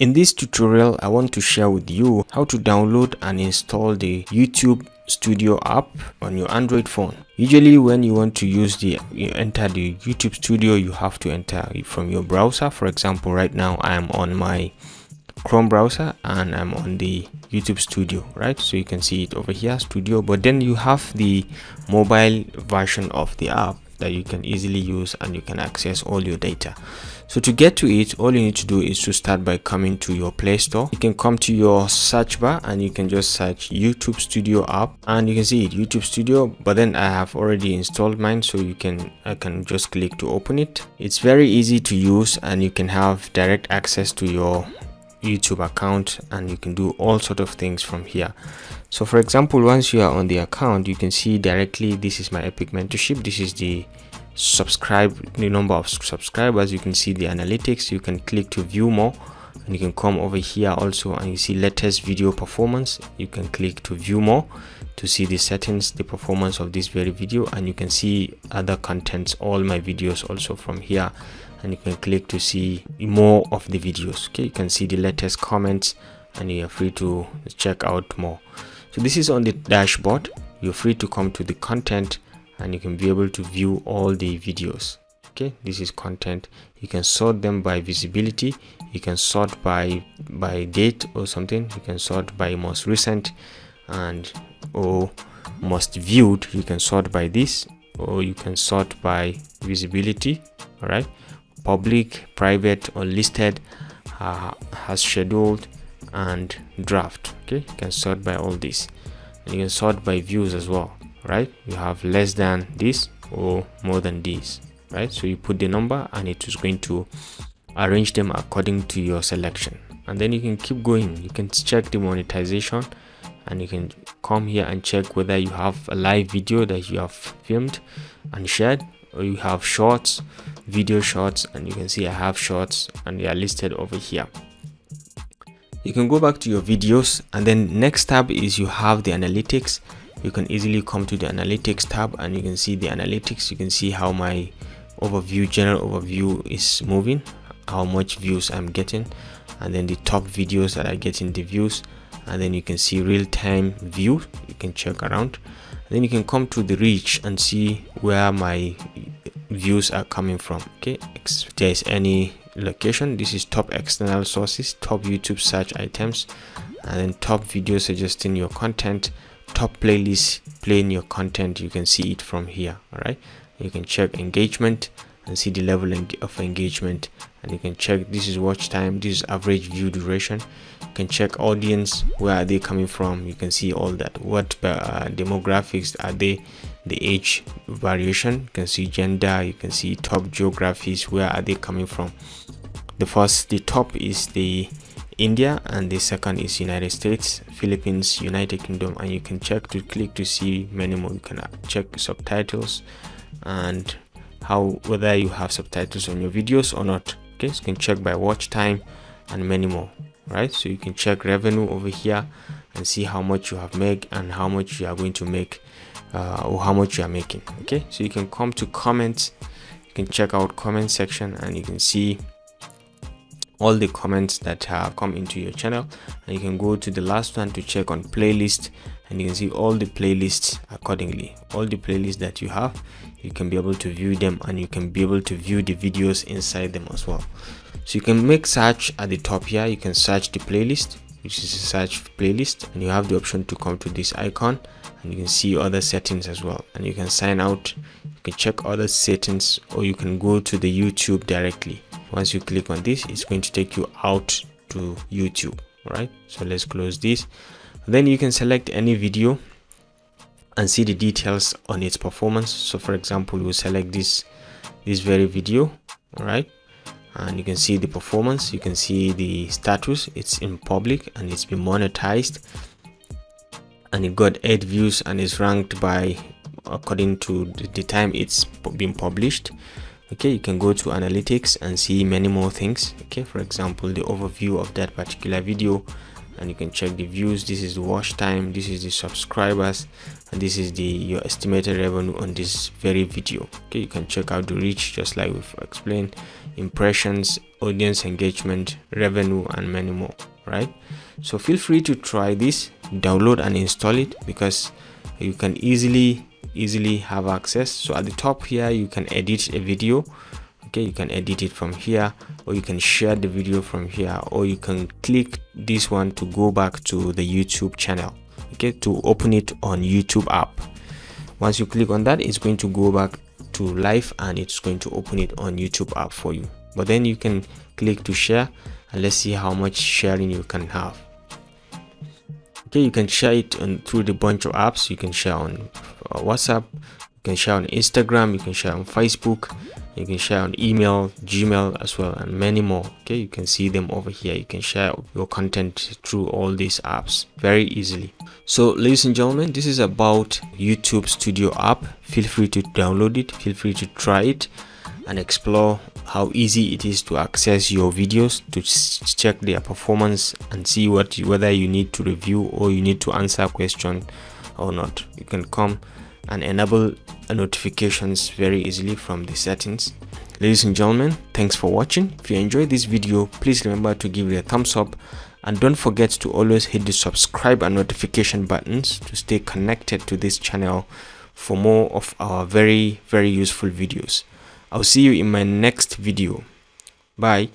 In this tutorial, I want to share with you how to download and install the YouTube Studio app on your Android phone. Usually when you want to you enter the YouTube Studio, you have to enter from your browser. For example, right now I am on my Chrome browser and I'm on the YouTube Studio, right? So you can see it over here, Studio, but then you have the mobile version of the app that you can easily use and you can access all your data. So to get to it, all you need to do is to start by coming to your Play Store. You can come to your search bar and you can just search YouTube Studio app, and you can see it, YouTube Studio, but then I have already installed mine, so I can just click to open it. It's very easy to use and you can have direct access to your YouTube account and you can do all sort of things from here. So for example, once you are on the account, you can see directly this is my Epic Mentorship. This is the number of subscribers. You can see the analytics. You can click to view more and you can come over here also and you see latest video performance. You can click to view more to see the settings, the performance of this very video, and you can see other contents, all my videos also from here, and you can click to see more of the videos. Okay, you can see the latest comments and you are free to check out more. So this is on the dashboard. You're free to come to the content and you can be able to view all the videos. Okay, this is content. You can sort them by visibility. You can sort by date or something. You can sort by most recent and or most viewed. You can sort by this, or you can sort by visibility. All right, public, private, or listed, has scheduled, and draft. Okay, you can sort by all this, and you can sort by views as well. Right, you have less than this or more than this, right? So you put the number and it is going to arrange them according to your selection, and then you can keep going. You can check the monetization and you can come here and check whether you have a live video that you have filmed and shared, or you have shorts, video shorts, and you can see I have shorts and they are listed over here. You can go back to your videos, and then next tab is you have the analytics. You can easily come to the analytics tab and you can see the analytics. You can see how my general overview is moving, how much views I'm getting, and then the top videos that are getting the views, and then you can see real-time view. You can check around, and then you can come to the reach and see where my views are coming from. Okay, if there's any location, this is top external sources, top YouTube search items, and then top video suggesting your content, top playlist playing your content. You can see it from here. All right, you can check engagement and see the level of engagement, and you can check this is watch time, this is average view duration. You can check audience, where are they coming from. You can see all that, what demographics are they, the age variation. You can see gender, you can see top geographies, where are they coming from. The top is the India, and the second is United States, Philippines, United Kingdom, and you can click to see many more. You can check subtitles and whether you have subtitles on your videos or not. Okay, so you can check by watch time and many more. Right, so you can check revenue over here and see how much you have made and how much you are going to make, or how much you are making. Okay, so you can come to comments. You can check out comment section and you can see all the comments that have come into your channel, and you can go to the last one to check on playlist, and you can see all the playlists accordingly. All the playlists that you have, you can be able to view them, and you can be able to view the videos inside them as well. So you can make search at the top here. You can search the playlist, which is a search playlist, and you have the option to come to this icon and you can see other settings as well, and you can sign out. You can check other settings, or you can go to the YouTube directly. Once you click on this, it's going to take you out to YouTube. All right, so let's close this. Then you can select any video and see the details on its performance. So for example, we'll select this very video. All right, and you can see the performance. You can see the status, it's in public and it's been monetized, and it got 8 views and is ranked by according to the time it's been published. Okay, you can go to analytics and see many more things. Okay, for example, the overview of that particular video, and you can check the views. This is the watch time, this is the subscribers, and this is your estimated revenue on this very video. Okay, you can check out the reach, just like we've explained, impressions, audience engagement, revenue, and many more, right? So feel free to try this, download and install it, because you can easily have access. So at the top here you can edit a video. Okay, you can edit it from here, or you can share the video from here, or you can click this one to go back to the YouTube channel, okay, to open it on YouTube app. Once you click on that, it's going to go back to live and it's going to open it on YouTube app for you. But then you can click to share, and let's see how much sharing you can have. Okay, you can share it through the bunch of apps. You can share on WhatsApp, you can share on Instagram, you can share on Facebook, you can share on email, Gmail as well, and many more. Okay, you can see them over here. You can share your content through all these apps very easily. So ladies and gentlemen, this is about YouTube Studio app. Feel free to download it, feel free to try it and explore how easy it is to access your videos, to check their performance and see whether you need to review or you need to answer a question or not. You can come and enable notifications very easily from the settings. Ladies and gentlemen, thanks for watching. If you enjoyed this video, please remember to give it a thumbs up, and don't forget to always hit the subscribe and notification buttons to stay connected to this channel for more of our very useful videos. I'll see you in my next video. Bye.